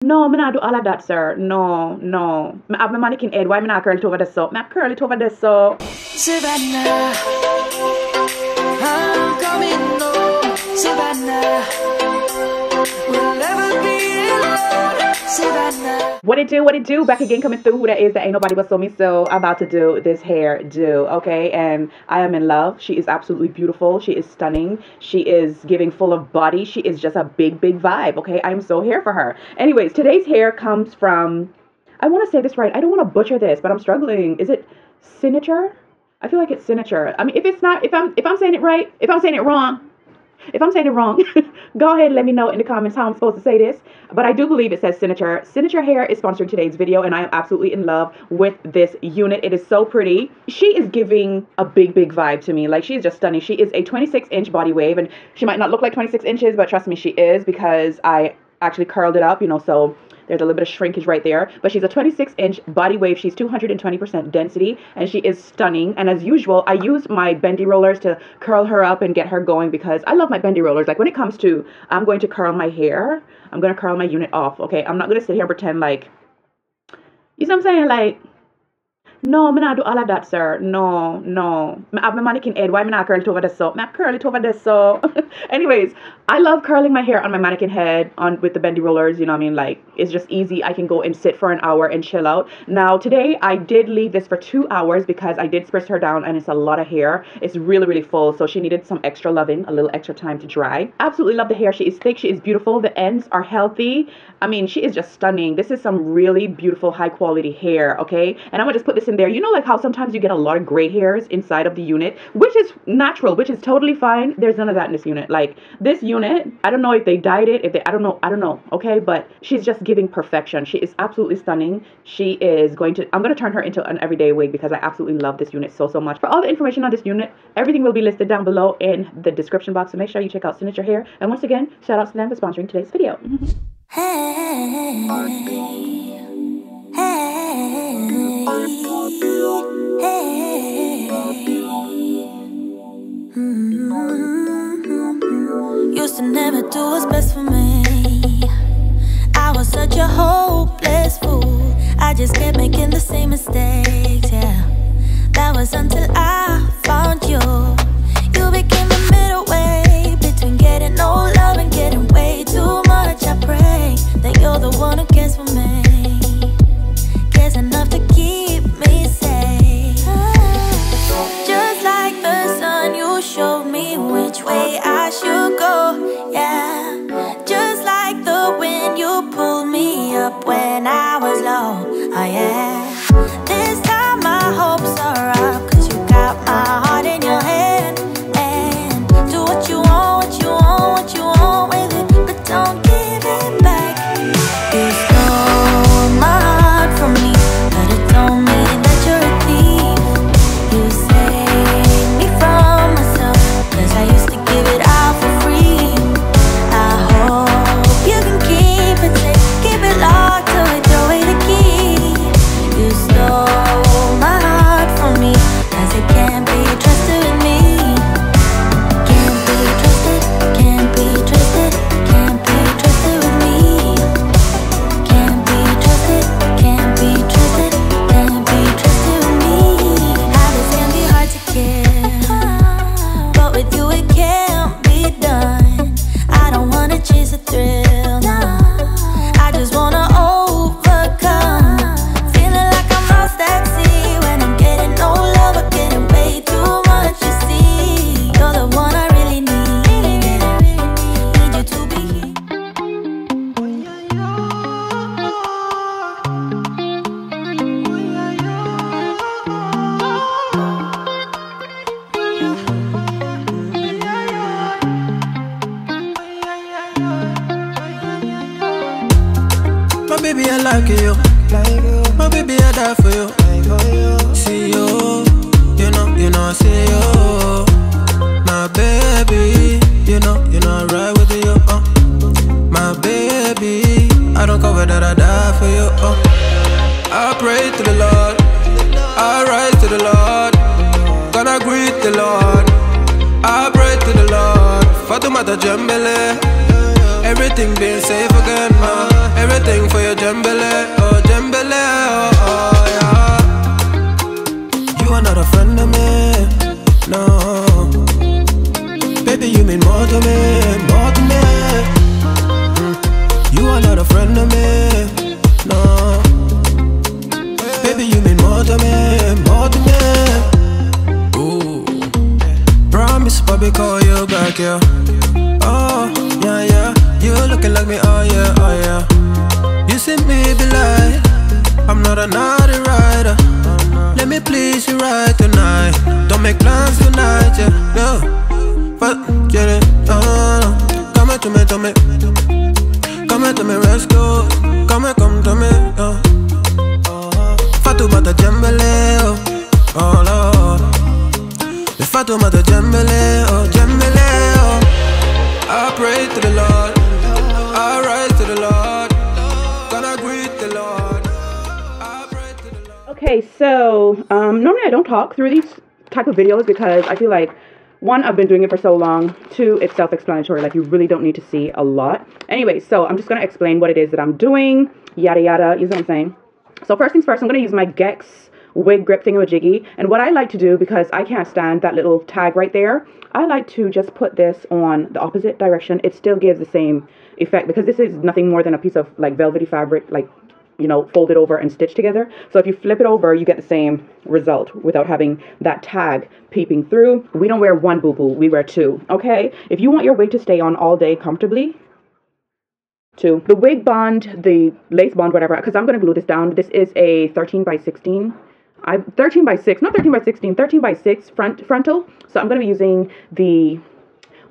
No, me not do all of that, sir. No, no. Me have my mannequin head. Why me not curl it over the so? Me curl it over the so. Savannah, I'm coming home. Savannah, we'll never be alone. Savannah. What it do? What it do? Back again, coming through. Who that is? That ain't nobody but so me. So I'm about to do this hair do, okay? And I am in love. She is absolutely beautiful. She is stunning. She is giving full of body. She is just a big vibe, okay? I'm so here for her. Anyways, today's hair comes from, I want to say this right. I don't want to butcher this, but I'm struggling. Is it Cynosure? I feel like it's Cynosure. I mean, if it's not, if I'm saying it right, if I'm saying it wrong, go ahead and let me know in the comments how I'm supposed to say this. But I do believe it says Cynosure. Cynosure Hair is sponsoring today's video, and I am absolutely in love with this unit. It is so pretty. She is giving a big vibe to me. Like, she is just stunning. She is a 26-inch body wave, and she might not look like 26 inches, but trust me, she is, because I actually curled it up, you know, so there's a little bit of shrinkage right there. But she's a 26-inch body wave. She's 220% density, and she is stunning. And as usual, I use my bendy rollers to curl her up and get her going, because I love my bendy rollers. Like, when it comes to, I'm going to curl my hair, I'm going to curl my unit off, okay? I'm not going to sit here and pretend like, you know what I'm saying? Like, no, me not do all of that, sir. No, no. Me have my mannequin head. Why me not curl it over the so? Me curl it over the so. Anyways, I love curling my hair on my mannequin head with the bendy rollers. You know what I mean? Like, it's just easy. I can go and sit for an hour and chill out. Now, today, I did leave this for 2 hours because I did spritz her down, and it's a lot of hair. It's really full, so she needed some extra loving, a little extra time to dry. Absolutely love the hair. She is thick. She is beautiful. The ends are healthy. I mean, she is just stunning. This is some really beautiful, high-quality hair, okay? And I'm going to just put this in there. You know, like how sometimes you get a lot of gray hairs inside of the unit, which is natural, which is totally fine. There's none of that in this unit. Like, this unit, I don't know if they dyed it, I don't know, okay? But she's just giving perfection. She is absolutely stunning. She is I'm going to turn her into an everyday wig, because I absolutely love this unit so much. For all the information on this unit, everything will be listed down below in the description box, so make sure you check out Cynosure Hair. And once again, shout out to them for sponsoring today's video. Hey, used to never do what's best for me. I was such a hopeless fool. I just kept making the same mistakes, yeah. That was until I found you. You became the middle way between getting no love and getting way too much. I pray that you're the one who cares for me, cares enough to keep me safe. Just like the sun, you showed me which way I should go, yeah. Just like the wind, you pulled me up when I was low, oh yeah. This time my hopes are up, 'cause you got my heart in your hand. And do what you want with it, but don't give it back. You stole my heart from me, but it don't mean that you're a thief. You saved me from myself, 'cause I used to give it out for free. I hope you can keep it safe, keep it locked till we throw away the key. You stole my heart from me, 'cause it can't be trusted with me. Can't be trusted, can't be trusted, can't be trusted with me. Can't be trusted, can't be trusted, can't be trusted with me. Habits can be hard to kill, but with you it can't be done. I don't wanna chase a thrill, no. I just wanna overcome, feeling like I'm lost at sea when I'm getting no love or getting way too much. You see, you're the one I really need. Need you to be here. My baby, I like you. My baby, I die for you. See you, you know, see you. My baby, you know, I ride with you. My baby, I don't cover that, I die for you. I pray to the Lord, I rise to the Lord, gonna greet the Lord. I pray to the Lord, Fatumata Jambele. Everything being safe again, everything everything for your jembele, oh jembele, oh yeah. You are not a friend of me, no. Baby, you mean more to me, more to me. You are not a friend of me, no. Baby, you mean more to me, more to me. Ooh, promise, Bobby, call you back, yeah. Oh, yeah, yeah. You looking like me, oh yeah, oh yeah. You see me be like, I'm not a naughty rider. Let me please you right tonight. Don't make plans tonight, yeah, no. But, get it, come here to me, come here to me, let's go. Come to me, Fatoumata Jembele, oh Lord. If Fatoumata Jembele, oh Jembele, oh. I pray to the Lord, I rise to the Lord, gonna greet the Lord, I pray to the Lord. Okay, so normally I don't talk through these type of videos because I feel like, one, I've been doing it for so long. Two, it's self-explanatory. Like, you really don't need to see a lot. Anyway, so I'm just going to explain what it is that I'm doing. Yada, yada. You know what I'm saying? So first things first, I'm going to use my Gex wig grip thingamajiggy. And what I like to do, because I can't stand that little tag right there, I like to just put this on the opposite direction. It still gives the same effect because this is nothing more than a piece of, like, velvety fabric, like, you know, fold it over and stitch together. So if you flip it over, you get the same result without having that tag peeping through. We don't wear one boo-boo, we wear two, okay? If you want your wig to stay on all day comfortably, two. The wig bond, the lace bond, whatever, because I'm going to glue this down. This is a 13 by 16. 13 by 6, not 13 by 16, 13 by 6 frontal. So I'm going to be using the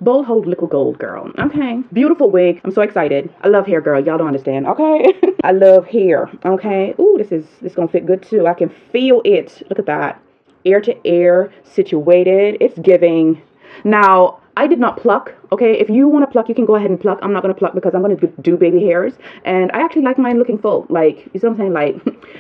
Bold Hold Liquid Gold, girl. Okay. Beautiful wig. I'm so excited. I love hair, girl. Y'all don't understand. Okay. I love hair. Okay. Ooh, this gonna fit good too. I can feel it. Look at that. Ear to ear situated. It's giving. Now, I did not pluck. Okay. If you want to pluck, you can go ahead and pluck. I'm not going to pluck because I'm going to do baby hairs. And I actually like mine looking full. Like, you see what I'm saying? Like,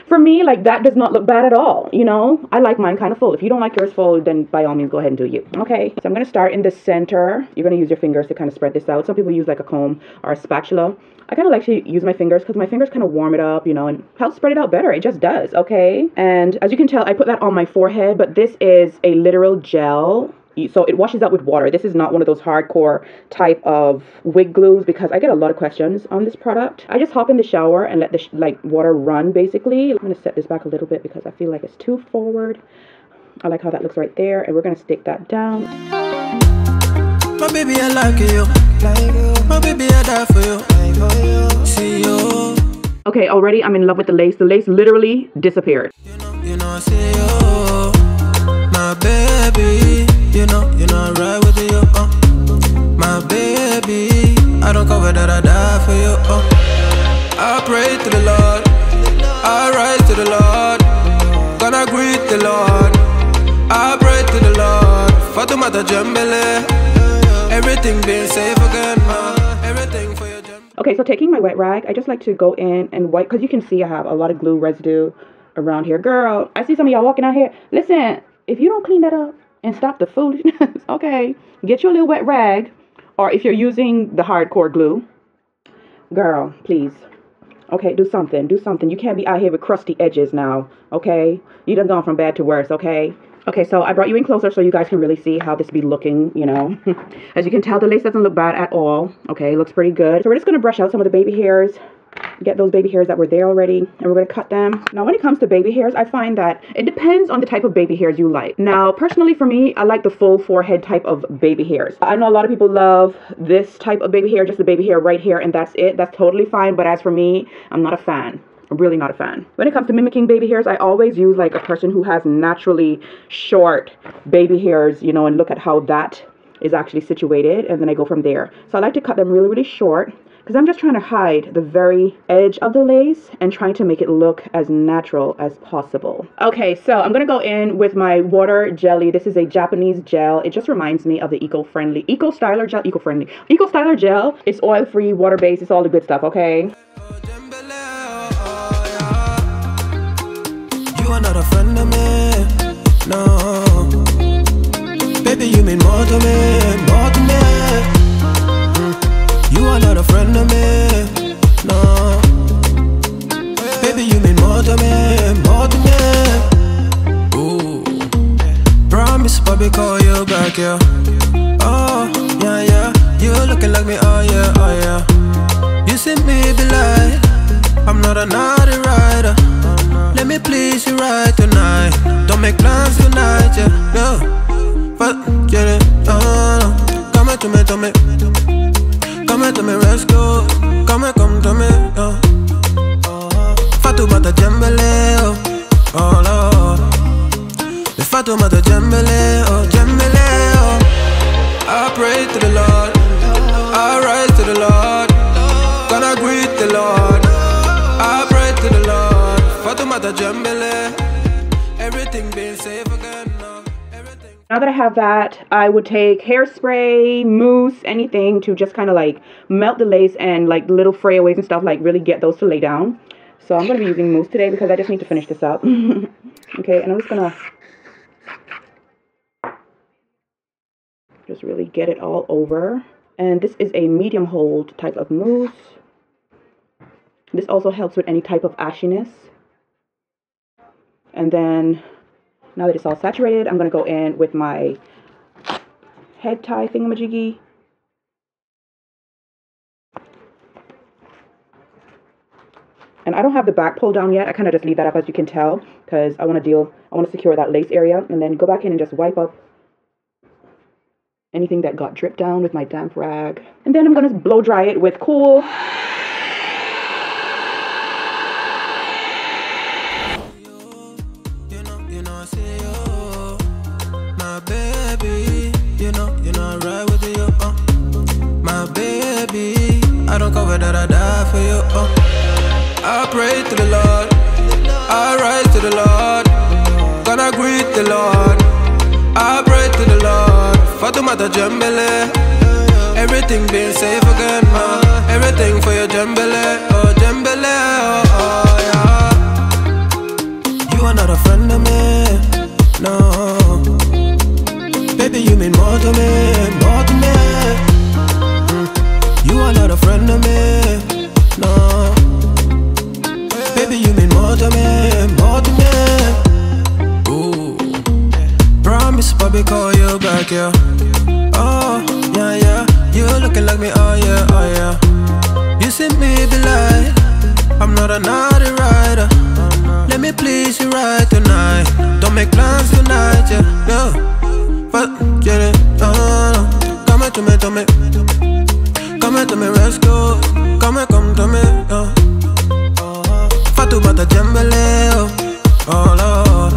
for me, like, that does not look bad at all. You know, I like mine kind of full. If you don't like yours full, then by all means, go ahead and do you. Okay. So I'm going to start in the center. You're going to use your fingers to kind of spread this out. Some people use like a comb or a spatula. I kind of like to use my fingers because my fingers kind of warm it up, you know, and help spread it out better. It just does. Okay. And as you can tell, I put that on my forehead, but this is a literal gel. So it washes out with water. This is not one of those hardcore type of wig glues because I get a lot of questions on this product. I just hop in the shower and let the water run basically. I'm going to set this back a little bit because I feel like it's too forward. I like how that looks right there. And we're going to stick that down. My baby, I like you. My baby, I die for you. See you. Okay, already I'm in love with the lace. The lace literally disappeared. You know, I see you. My baby. You know, I ride with you, my baby. I don't cover that, I die for you, I pray to the Lord, I rise to the Lord, gonna greet the Lord. I pray to the Lord, Fatoumata Jembele, everything being safe again, everything for your gem. Okay, so taking my wet rag, I just like to go in and wipe, because you can see I have a lot of glue residue around here. Girl, I see some of y'all walking out here. Listen, if you don't clean that up, and stop the foolishness, okay? Get your little wet rag, or if you're using the hardcore glue, girl, please, okay, do something, do something. You can't be out here with crusty edges now, okay? You done gone from bad to worse, okay? Okay, so I brought you in closer so you guys can really see how this be looking, you know. As you can tell, the lace doesn't look bad at all, okay? It looks pretty good. So we're just gonna brush out some of the baby hairs, get those baby hairs that were there already, and we're going to cut them. Now, when it comes to baby hairs, I find that it depends on the type of baby hairs you like. Now, personally for me, I like the full forehead type of baby hairs. I know a lot of people love this type of baby hair, just the baby hair right here, and that's it. That's totally fine, but as for me, I'm not a fan. I'm really not a fan. When it comes to mimicking baby hairs, I always use like a person who has naturally short baby hairs, you know, and look at how that is actually situated, and then I go from there. So I like to cut them really, really short, because I'm just trying to hide the very edge of the lace and trying to make it look as natural as possible. Okay, so I'm going to go in with my water jelly. This is a Japanese gel. It just reminds me of the eco-styler gel. Eco-styler gel. It's oil-free, water-based. It's all the good stuff, okay? You are not a friend of me, no. Baby, you mean more to me, more to me. You are not a friend of me, no. you. Oh, yeah, yeah. You looking like me, oh yeah, oh yeah. You see me be like, I'm not a naughty rider. Let me please you right tonight. Don't make plans tonight, yeah, yeah. But, get it, come here to me, to me. Come here to me, let's go. Come here, come to me, Fatu mata jembele, oh Lord. The Fatu mata jembele, oh jembele, oh. I pray to the Lord, I rise to the Lord. Gonna greet the Lord, I pray to the Lord. Fatu mata jembele, everything being safe again now. Now that I have that, I would take hairspray, mousse, anything to just kind of like melt the lace and like the little frayaways and stuff, like really get those to lay down. So I'm going to be using mousse today because I just need to finish this up. Okay, and I'm just going to just really get it all over. And this is a medium hold type of mousse. This also helps with any type of ashiness. And then now that it's all saturated, I'm going to go in with my head tie thingamajiggy. And I don't have the back pulled down yet. I kind of just leave that up, as you can tell, because I want to secure that lace area, and then go back in and just wipe up anything that got dripped down with my damp rag. And then I'm going to blow dry it with cool. I don't cover that, I die for you, I pray to the Lord, I rise to the Lord. Gonna greet the Lord, I pray to the Lord. Fatumata jembele, everything being safe again, everything for your jembele, oh jembele, oh yeah. You are not a friend of me, no. Baby, you mean more to me, more to me. You are not a friend of me, no. Baby, you mean more to me, more to me. Ooh, promise, Bobby, call you back, yeah. Oh, yeah, yeah. You looking like me, oh yeah, oh yeah. You see me be like, I'm not a naughty rider. Let me please you right tonight. Don't make plans tonight, yeah, yeah. But, get it, come here to me, to me. Come here to me, let's go. Come here, come to me, Fatu mata jembele, oh Lord.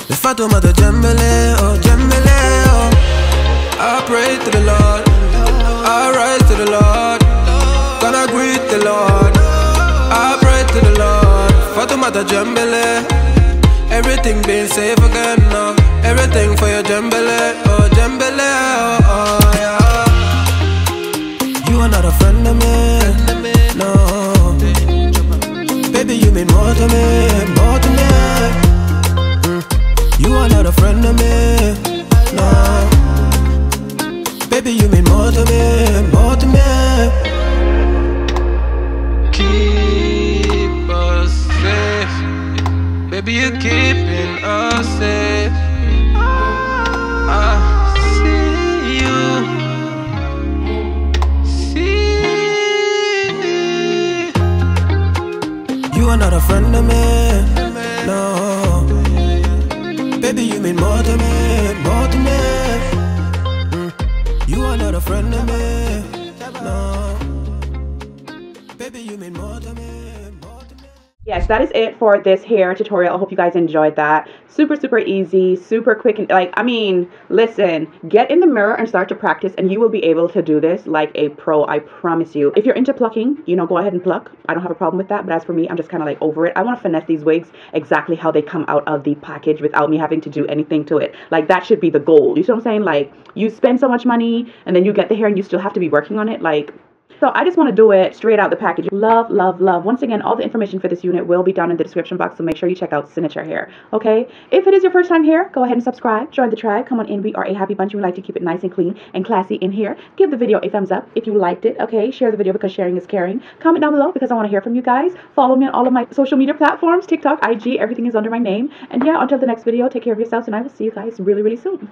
The Fatu mata jembele, oh jembele, oh. I pray to the Lord, I rise to the Lord. Gonna greet the Lord, I pray to the Lord. Fatu mata jembele, everything being safe again now. Everything for your jembele, oh jembele, oh yeah. You are not a friend of me, no. Baby, you mean more to me, more to me. You are not a friend of me, no. Baby, you mean more to me, more to me. Keep us safe, baby, you're keeping us safe. I see you. You are not a friend of me, no. Baby, you mean more to me, more to me. You are not a friend of me, no. Baby, you mean more to me, more to me. Yes, that is it for this hair tutorial. I hope you guys enjoyed that. Super, super easy, super quick. And like, I mean, listen, get in the mirror and start to practice and you will be able to do this like a pro, I promise you. If you're into plucking, you know, go ahead and pluck. I don't have a problem with that. But as for me, I'm just kind of like over it. I want to finesse these wigs exactly how they come out of the package without me having to do anything to it. Like, that should be the goal. You see what I'm saying? Like, you spend so much money and then you get the hair and you still have to be working on it. Like, so I just want to do it straight out the package. Love, love, love. Once again, all the information for this unit will be down in the description box, so make sure you check out Cynosure Hair, okay? If it is your first time here, go ahead and subscribe. Join the tribe. Come on in. We are a happy bunch. We like to keep it nice and clean and classy in here. Give the video a thumbs up if you liked it, okay? Share the video because sharing is caring. Comment down below because I want to hear from you guys. Follow me on all of my social media platforms, TikTok, IG. Everything is under my name. And yeah, until the next video, take care of yourselves, and I will see you guys really, really soon.